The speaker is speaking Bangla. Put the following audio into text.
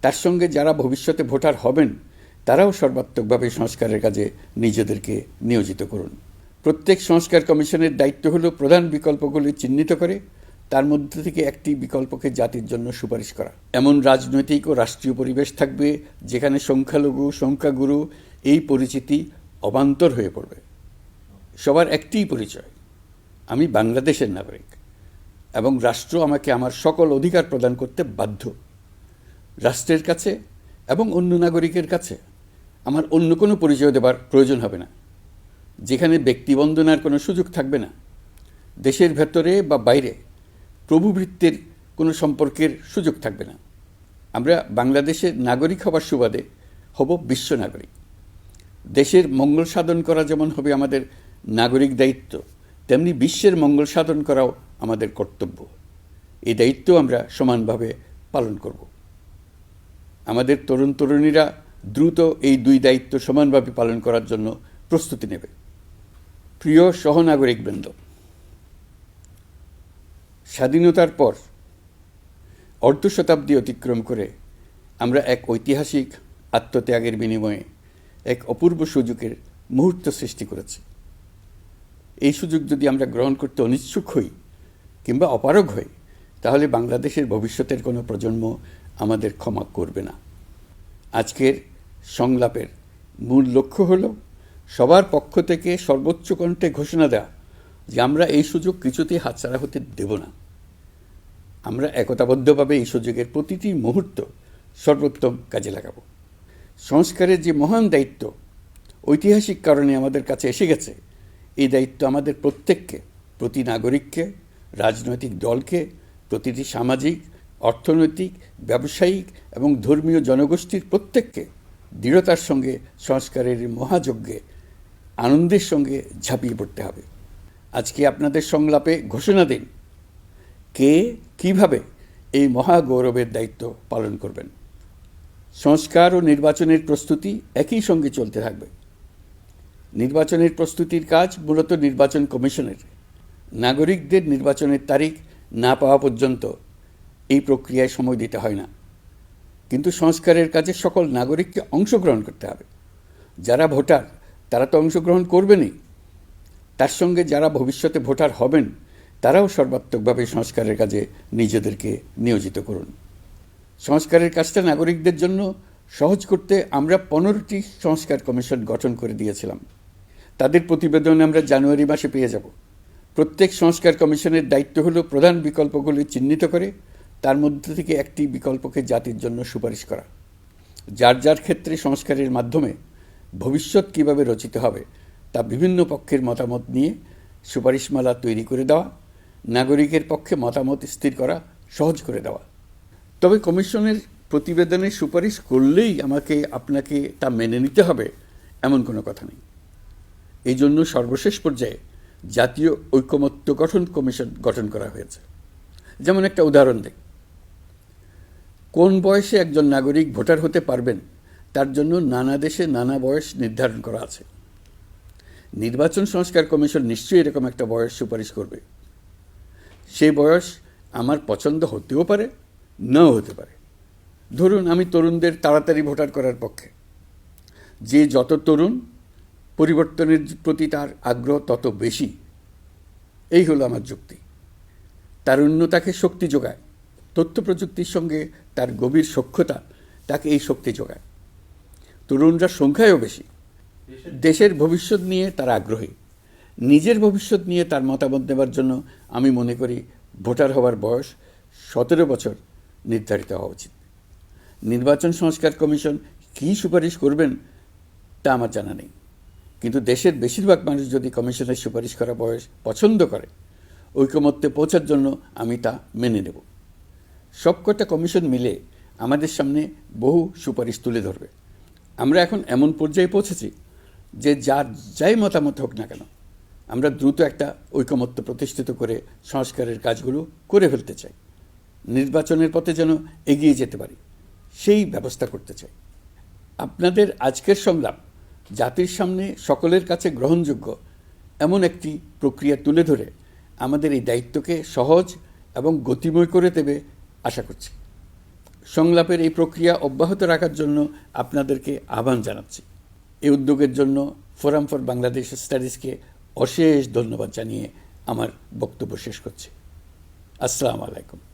তার সঙ্গে যারা ভবিষ্যতে ভোটার হবেন তারাও সর্বাত্মকভাবে সংস্কারের কাজে নিজেদেরকে নিয়োজিত করুন। প্রত্যেক সংস্কার কমিশনের দায়িত্ব হলো প্রধান বিকল্পগুলি চিহ্নিত করে তার মধ্যে থেকে একটি বিকল্পকে জাতির জন্য সুপারিশ করা। এমন রাজনৈতিক ও রাষ্ট্রীয় পরিবেশ থাকবে যেখানে সংখ্যালঘু সংখ্যাগুরু এই পরিচিতি অবান্তর হয়ে পড়বে। সবার একটিই পরিচয়, আমি বাংলাদেশের নাগরিক এবং রাষ্ট্র আমাকে আমার সকল অধিকার প্রদান করতে বাধ্য। রাষ্ট্রের কাছে এবং অন্য নাগরিকের কাছে আমার অন্য কোনো পরিচয় দেবার প্রয়োজন হবে না, যেখানে ব্যক্তিবন্দনার কোনো সুযোগ থাকবে না। দেশের ভেতরে বা বাইরে প্রভুভৃত্যের কোনো সম্পর্কের সুযোগ থাকবে না। আমরা বাংলাদেশের নাগরিক হবার সুবাদে হব বিশ্ব নাগরিক। দেশের মঙ্গল সাধন করা যেমন হবে আমাদের নাগরিক দায়িত্ব, তেমনি বিশ্বের মঙ্গল সাধন করাও আমাদের কর্তব্য। এই দায়িত্ব আমরা সমানভাবে পালন করব। আমাদের তরুণ তরুণীরা দ্রুত এই দুই দায়িত্ব সমানভাবে পালন করার জন্য প্রস্তুতি নেবে। প্রিয় সহনাগরিকবৃন্দ, স্বাধীনতার পর অর্ধ শতাব্দী অতিক্রম করে আমরা এক ঐতিহাসিক আত্মত্যাগের বিনিময়ে এক অপূর্ব সুযোগের মুহূর্ত সৃষ্টি করেছি। এই সুযোগ যদি আমরা গ্রহণ করতে অনিচ্ছুক হই কিংবা অপারগ হই, তাহলে বাংলাদেশের ভবিষ্যতের কোনো প্রজন্ম আমাদের ক্ষমা করবে না। আজকের সংলাপের মূল লক্ষ্য হল সবার পক্ষ থেকে সর্বোচ্চ কণ্ঠে ঘোষণা দেওয়া যে আমরা এই সুযোগ কিছুতেই হাতছাড়া হতে দেব না। আমরা একতাবদ্ধভাবে এই সুযোগের প্রতিটি মুহূর্ত সর্বোত্তম কাজে লাগাব। সংস্কারের যে মহান দায়িত্ব ঐতিহাসিক কারণে আমাদের কাছে এসে গেছে, এই দায়িত্ব আমাদের প্রত্যেককে, প্রতি নাগরিককে, রাজনৈতিক দলকে, প্রতিটি সামাজিক, অর্থনৈতিক, ব্যবসায়িক এবং ধর্মীয় জনগোষ্ঠীর প্রত্যেককে দৃঢ়তার সঙ্গে সংস্কারের মহাযজ্ঞে আনন্দের সঙ্গে ঝাঁপিয়ে পড়তে হবে। আজকে আপনাদের সংলাপে ঘোষণা দিন কে কিভাবে এই মহাগৌরবের দায়িত্ব পালন করবেন। সংস্কার ও নির্বাচনের প্রস্তুতি একই সঙ্গে চলতে থাকবে। নির্বাচনের প্রস্তুতির কাজ মূলত নির্বাচন কমিশনের। নাগরিকদের নির্বাচনের তারিখ না পাওয়া পর্যন্ত এই প্রক্রিয়ায় সময় দিতে হয় না, কিন্তু সংস্কারের কাজে সকল নাগরিককে অংশগ্রহণ করতে হবে। যারা ভোটার তারা তো অংশগ্রহণ করবেনই, তার সঙ্গে যারা ভবিষ্যতে ভোটার হবেন তারাও সর্বাত্মকভাবে সংস্কারের কাজে নিজেদেরকে নিয়োজিত করুন। সংস্কারের কাজটা নাগরিকদের জন্য সহজ করতে আমরা 15টি সংস্কার কমিশন গঠন করে দিয়েছিলাম। তাদের প্রতিবেদন আমরা জানুয়ারি মাসে পেয়ে যাব। প্রত্যেক সংস্কার কমিশনের দায়িত্ব হলো প্রধান বিকল্পগুলি চিহ্নিত করে তার মধ্যে থেকে একটি বিকল্পকে জাতির জন্য সুপারিশ করা। যার যার ক্ষেত্রে সংস্কারের মাধ্যমে ভবিষ্যৎ কিভাবে রচিত হবে তা বিভিন্ন পক্ষের মতামত নিয়ে সুপারিশমালা তৈরি করে দেওয়া, নাগরিকের পক্ষে মতামত স্থির করা সহজ করে দেওয়া। তবে কমিশনের প্রতিবেদনের সুপারিশ করলেই আপনাকে তা মেনে নিতে হবে এমন কোনো কথা নেই। এই জন্য সর্বশেষ পর্যায়ে জাতীয় ঐকমত্য গঠন কমিশন গঠন করা হয়েছে। যেমন একটা উদাহরণ দিই, কোন বয়সে একজন নাগরিক ভোটার হতে পারবেন তার জন্য নানা দেশে নানা বয়স নির্ধারণ করা আছে। নির্বাচন সংস্কার কমিশন নিশ্চয়ই এরকম একটা বয়স সুপারিশ করবে। সেই বয়স আমার পছন্দ হতেও পারে, নাও হতে পারে। ধরুন আমি তরুণদের তাড়াতাড়ি ভোটার করার পক্ষে। যে যত তরুণ, পরিবর্তনের প্রতি তার আগ্রহ তত বেশি, এই হলো আমার যুক্তি। তারুণ্য তাকে শক্তি যোগায়, তথ্য প্রযুক্তির সঙ্গে তার গভীর সখ্যতা তাকে এই শক্তি যোগায়। তরুণরা সংখ্যায়ও বেশি, দেশের ভবিষ্যৎ নিয়ে তারা আগ্রহী। নিজের ভবিষ্যৎ নিয়ে তার মতামত দেওয়ার জন্য আমি মনে করি ভোটার হওয়ার বয়স 17 বছর নির্ধারিত হওয়া উচিত। নির্বাচন সংস্কার কমিশন কী সুপারিশ করবেন তা আমার জানা নেই, কিন্তু দেশের বেশিরভাগ মানুষ যদি কমিশনের সুপারিশ করা বয়স পছন্দ করে, ঐকমত্যে পৌঁছার জন্য আমি তা মেনে নেব। সবকটা কমিশন মিলে আমাদের সামনে বহু সুপারিশ তুলে ধরবে। আমরা এখন এমন পর্যায়ে পৌঁছেছি যে যাই মতামত হোক না কেন, আমরা দ্রুত একটা ঐকমত্য প্রতিষ্ঠিত করে সংস্কারের কাজগুলো করে ফেলতে চাই। নির্বাচনের পথে যেন এগিয়ে যেতে পারি, সেই ব্যবস্থা করতে চাই। আপনাদের আজকের সংলাপ জাতির সামনে সকলের কাছে গ্রহণযোগ্য এমন একটি প্রক্রিয়া তুলে ধরে আমাদের এই দায়িত্বকে সহজ এবং গতিময় করে দেবে আশা করছি। সংলাপের এই প্রক্রিয়া অব্যাহত রাখার জন্য আপনাদেরকে আহ্বান জানাচ্ছি। এই উদ্যোগের জন্য ফোরাম ফর বাংলাদেশ স্টাডিজকে অশেষ ধন্যবাদ জানিয়ে আমার বক্তব্য শেষ করছি। আসসালামু আলাইকুম।